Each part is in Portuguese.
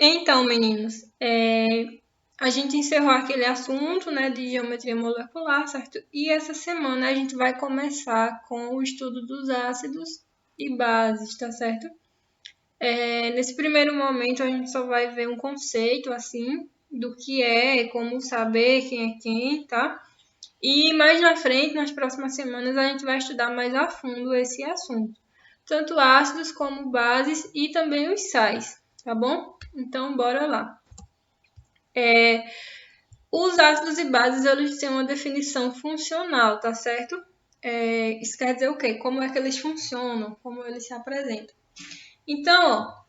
Então, meninos, a gente encerrou aquele assunto, né, de geometria molecular, certo? E essa semana a gente vai começar com o estudo dos ácidos e bases, tá certo? Nesse primeiro momento a gente só vai ver um conceito, assim, do que é, como saber quem é quem, tá? E mais na frente, nas próximas semanas, a gente vai estudar mais a fundo esse assunto. Tanto ácidos como bases e também os sais, tá bom? Então, bora lá. Os ácidos e bases, eles têm uma definição funcional, tá certo? Isso quer dizer o quê? Como é que eles funcionam, como eles se apresentam. Então, ó,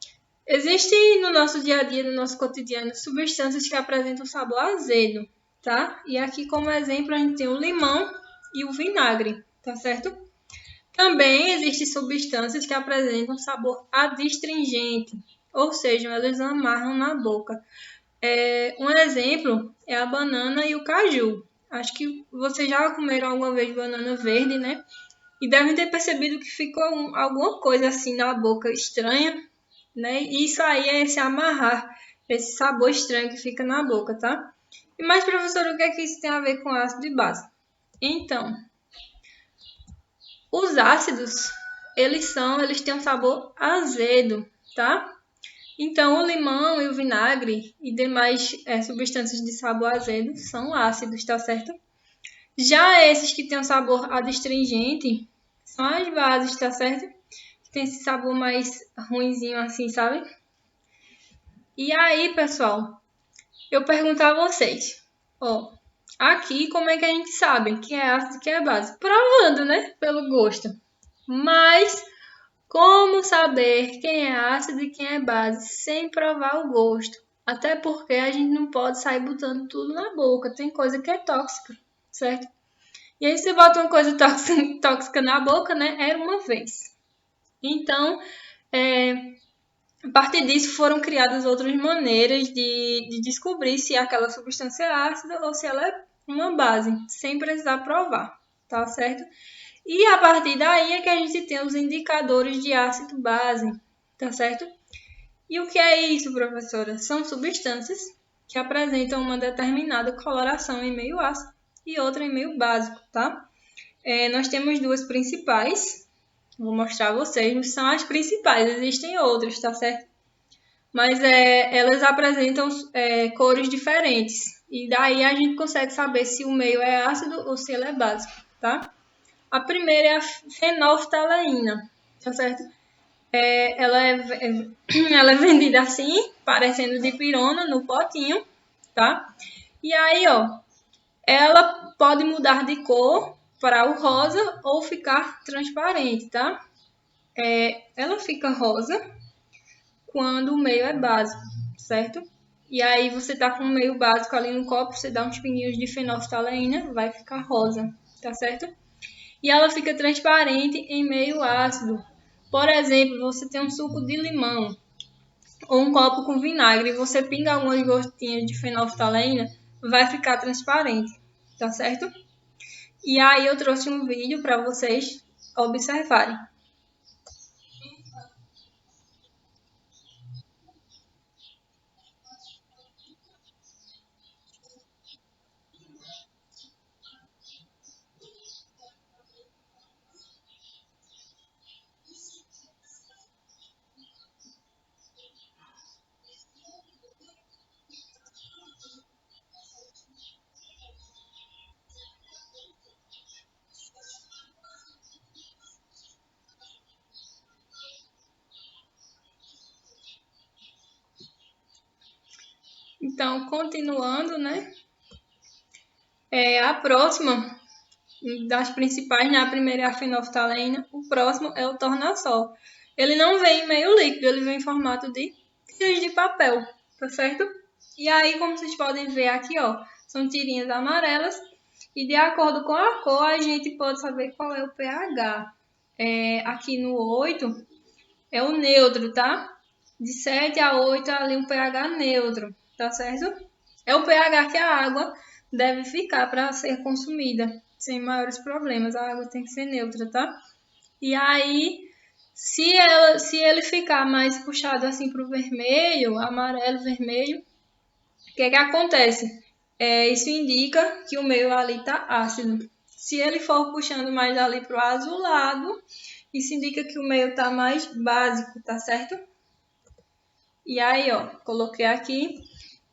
existe no nosso dia a dia, no nosso cotidiano, substâncias que apresentam sabor azedo, tá? E aqui, como exemplo, a gente tem o limão e o vinagre, tá certo? Também existem substâncias que apresentam sabor adstringente, ou seja, elas amarram na boca. Um exemplo é a banana e o caju. Acho que vocês já comeram alguma vez banana verde, né? E devem ter percebido que ficou alguma coisa assim na boca estranha, né? E isso aí é esse amarrar, esse sabor estranho que fica na boca, tá? E mais, professor, o que é que isso tem a ver com ácido e base? Então, os ácidos, eles têm um sabor azedo, tá? Então, o limão e o vinagre e demais substâncias de sabor azedo são ácidos, tá certo? Já esses que têm um sabor adstringente são as bases, tá certo? Que tem esse sabor mais ruinzinho assim, sabe? E aí, pessoal, eu pergunto a vocês, ó, aqui como é que a gente sabe que é ácido e que é base? Provando, né? Pelo gosto. Mas como saber quem é ácido e quem é base sem provar o gosto? Até porque a gente não pode sair botando tudo na boca. Tem coisa que é tóxica, certo? E aí você bota uma coisa tóxica na boca, né? Era uma vez. Então, a partir disso foram criadas outras maneiras de descobrir se aquela substância é ácida ou se ela é uma base, sem precisar provar, tá certo? E a partir daí é que a gente tem os indicadores de ácido-base, tá certo? E o que é isso, professora? São substâncias que apresentam uma determinada coloração em meio ácido e outra em meio básico, tá? Nós temos duas principais, vou mostrar a vocês, são as principais, existem outras, tá certo? Mas elas apresentam cores diferentes, e daí a gente consegue saber se o meio é ácido ou se ele é básico, tá? A primeira é a fenolftaleína, tá certo? Ela é vendida assim, parecendo dipirona no potinho, tá? E aí, ó, ela pode mudar de cor para o rosa ou ficar transparente, tá? Ela fica rosa quando o meio é básico, certo? E aí você tá com o meio básico ali no copo, você dá uns pinguinhos de fenolftaleína, vai ficar rosa, tá certo? E ela fica transparente em meio ácido. Por exemplo, você tem um suco de limão ou um copo com vinagre e você pinga algumas gotinhas de fenolftaleína, vai ficar transparente, tá certo? E aí eu trouxe um vídeo para vocês observarem. Então, continuando, né? A próxima das principais, né? A primeira é a fenolftaleína, o próximo é o tornassol. Ele não vem em meio líquido, ele vem em formato de tiras de papel, tá certo? E aí, como vocês podem ver aqui, ó, são tirinhas amarelas e de acordo com a cor a gente pode saber qual é o pH. Aqui no 8 é o neutro, tá? De 7 a 8 é ali um pH neutro, tá certo? É o pH que a água deve ficar para ser consumida sem maiores problemas. A água tem que ser neutra, tá? E aí, Se ele ficar mais puxado assim para o vermelho, amarelo, vermelho, o que que acontece? Isso indica que o meio ali está ácido. Se ele for puxando mais ali para o azulado, isso indica que o meio está mais básico, tá certo? E aí, ó, coloquei aqui,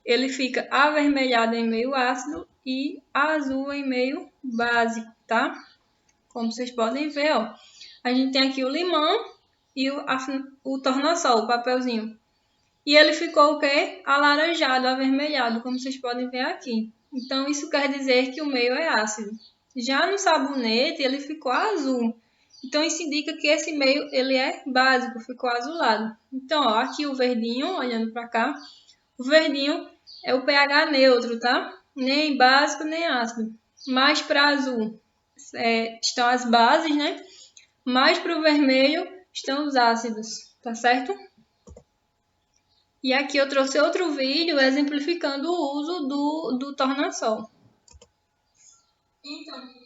ele fica avermelhado em meio ácido e azul em meio básico, tá? Como vocês podem ver, ó, a gente tem aqui o limão e o tornassol, o papelzinho. E ele ficou o quê? Alaranjado, avermelhado, como vocês podem ver aqui. Então, isso quer dizer que o meio é ácido. Já no sabonete, ele ficou azul. Então, isso indica que esse meio ele é básico, ficou azulado. Então, ó, aqui o verdinho, olhando para cá, o verdinho é o pH neutro, tá? Nem básico, nem ácido. Mais para azul estão as bases, né? Mais para o vermelho estão os ácidos, tá certo? E aqui eu trouxe outro vídeo exemplificando o uso do tornassol. Então,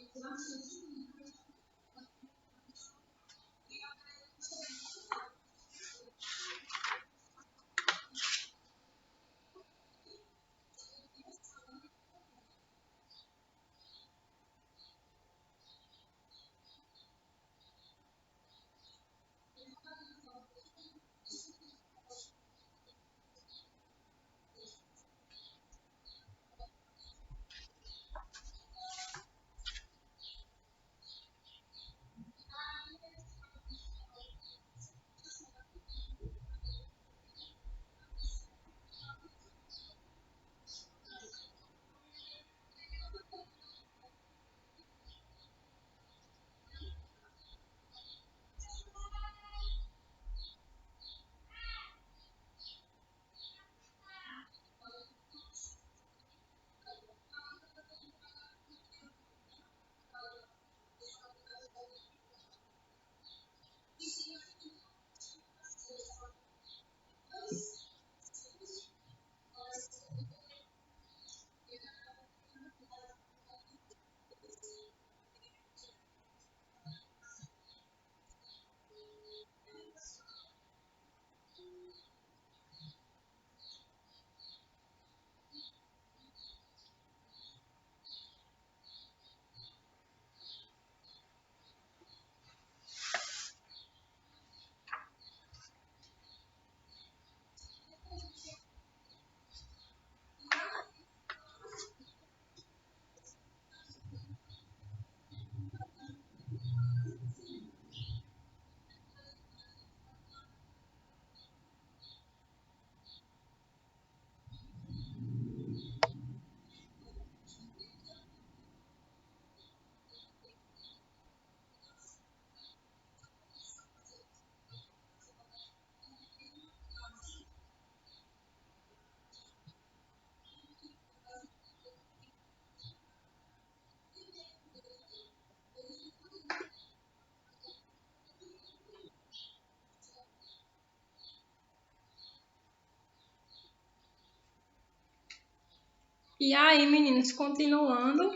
e aí, meninos, continuando,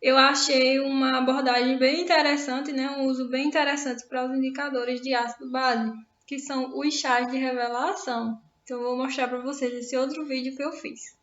eu achei uma abordagem bem interessante, né? Um uso bem interessante para os indicadores de ácido base, que são os chás de revelação. Então, eu vou mostrar para vocês esse outro vídeo que eu fiz.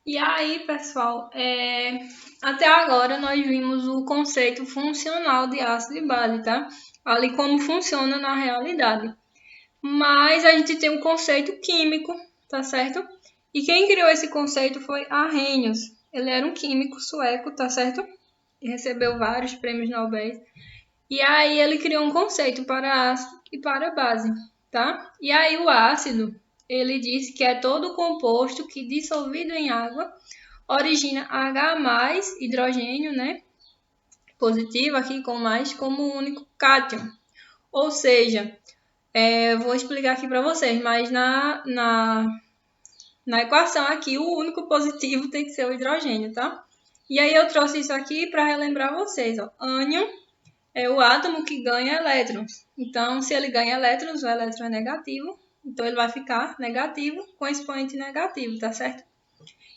E aí, pessoal, até agora nós vimos o conceito funcional de ácido e base, tá? Ali como funciona na realidade. Mas a gente tem um conceito químico, tá certo? E quem criou esse conceito foi Arrhenius. Ele era um químico sueco, tá certo? E recebeu vários prêmios Nobel. E aí ele criou um conceito para ácido e para base, tá? E aí o ácido, ele disse que é todo composto que dissolvido em água origina H+, hidrogênio, né? Positivo aqui com mais como único cátion. Ou seja, eu vou explicar aqui para vocês, mas na equação aqui, o único positivo tem que ser o hidrogênio, tá? E aí eu trouxe isso aqui para relembrar vocês, ó. Ânion é o átomo que ganha elétrons. Então, se ele ganha elétrons, o elétron é negativo. Então, ele vai ficar negativo com expoente negativo, tá certo?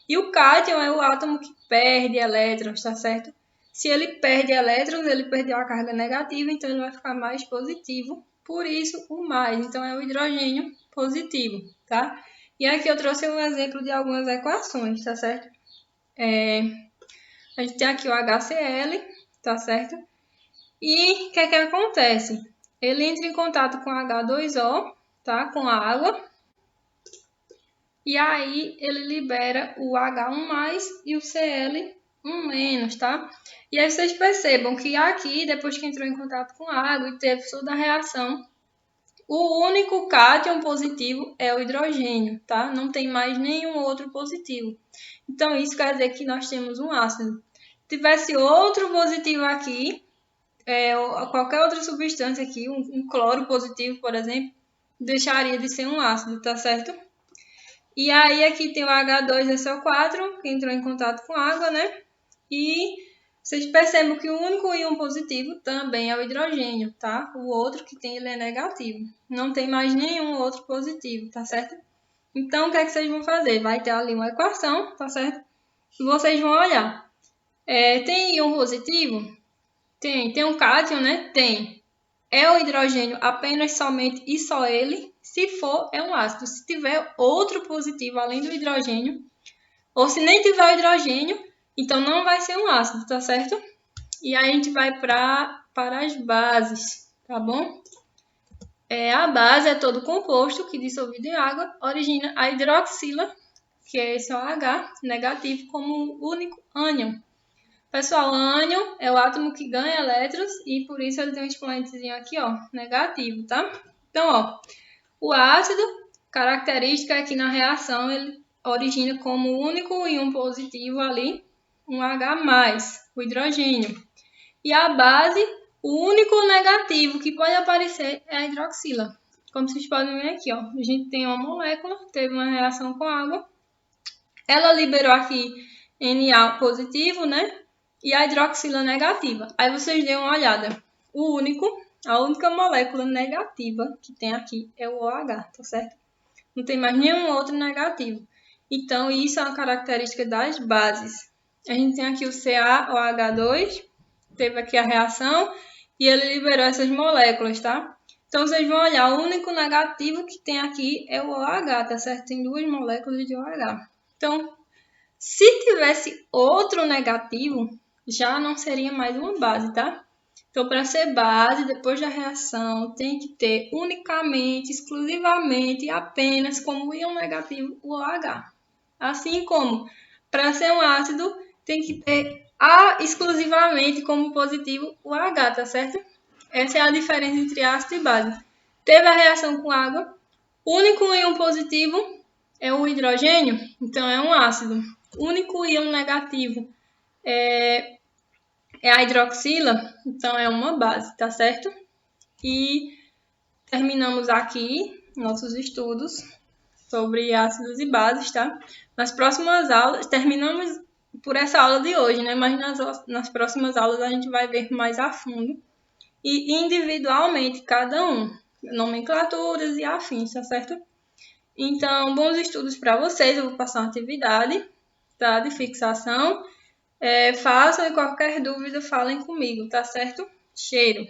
E o cátion é o átomo que perde elétrons, tá certo? Se ele perde elétrons, ele perdeu a carga negativa, então ele vai ficar mais positivo. Por isso, o mais. Então, é o hidrogênio positivo, tá? E aqui eu trouxe um exemplo de algumas equações, tá certo? A gente tem aqui o HCl, tá certo? E o que acontece? Ele entra em contato com H2O, tá? Com a água. E aí ele libera o H1+, e o Cl1-, tá? E aí vocês percebam que aqui, depois que entrou em contato com a água e teve toda a reação, o único cátion positivo é o hidrogênio, tá? Não tem mais nenhum outro positivo. Então, isso quer dizer que nós temos um ácido. Se tivesse outro positivo aqui, qualquer outra substância aqui, um cloro positivo, por exemplo, deixaria de ser um ácido, tá certo? E aí aqui tem o H2SO4, que entrou em contato com água, né? E vocês percebem que o único íon positivo também é o hidrogênio, tá? O outro que tem, ele é negativo. Não tem mais nenhum outro positivo, tá certo? Então, o que é que vocês vão fazer? Vai ter ali uma equação, tá certo? E vocês vão olhar. Tem íon positivo? Tem um cátion, né? Tem. É o hidrogênio apenas somente e só ele? Se for, é um ácido. Se tiver outro positivo além do hidrogênio, ou se nem tiver o hidrogênio, então não vai ser um ácido, tá certo? E aí a gente vai para as bases, tá bom? A base é todo composto que dissolvido em água origina a hidroxila, que é esse OH negativo, como único ânion. Pessoal, o ânion é o átomo que ganha elétrons e por isso ele tem um expoentezinho aqui, ó, negativo, tá? Então, ó, o ácido, característica é que na reação ele origina como único íon positivo ali um H+, o hidrogênio. E a base, o único negativo que pode aparecer é a hidroxila. Como vocês podem ver aqui, ó, a gente tem uma molécula, teve uma reação com água, ela liberou aqui Na positivo, né? E a hidroxila negativa. Aí vocês dêem uma olhada. A única molécula negativa que tem aqui é o OH, tá certo? Não tem mais nenhum outro negativo. Então, isso é uma característica das bases. A gente tem aqui o CaOH2, teve aqui a reação e ele liberou essas moléculas, tá? Então, vocês vão olhar, o único negativo que tem aqui é o OH, tá certo? Tem duas moléculas de OH. Então, se tivesse outro negativo, já não seria mais uma base, tá? Então, para ser base, depois da reação, tem que ter unicamente, exclusivamente, apenas como íon negativo o OH. Assim como, para ser um ácido, tem que ter exclusivamente como positivo o H, tá certo? Essa é a diferença entre ácido e base. Teve a reação com água, o único íon positivo é o hidrogênio, então é um ácido. O único íon negativo é a hidroxila, então é uma base, tá certo? E terminamos aqui nossos estudos sobre ácidos e bases, tá? Nas próximas aulas, terminamos por essa aula de hoje, né? Mas nas próximas aulas a gente vai ver mais a fundo e individualmente cada um, nomenclaturas e afins, tá certo? Então, bons estudos para vocês. Eu vou passar uma atividade, tá? De fixação. Façam e qualquer dúvida falem comigo, tá certo? Cheiro!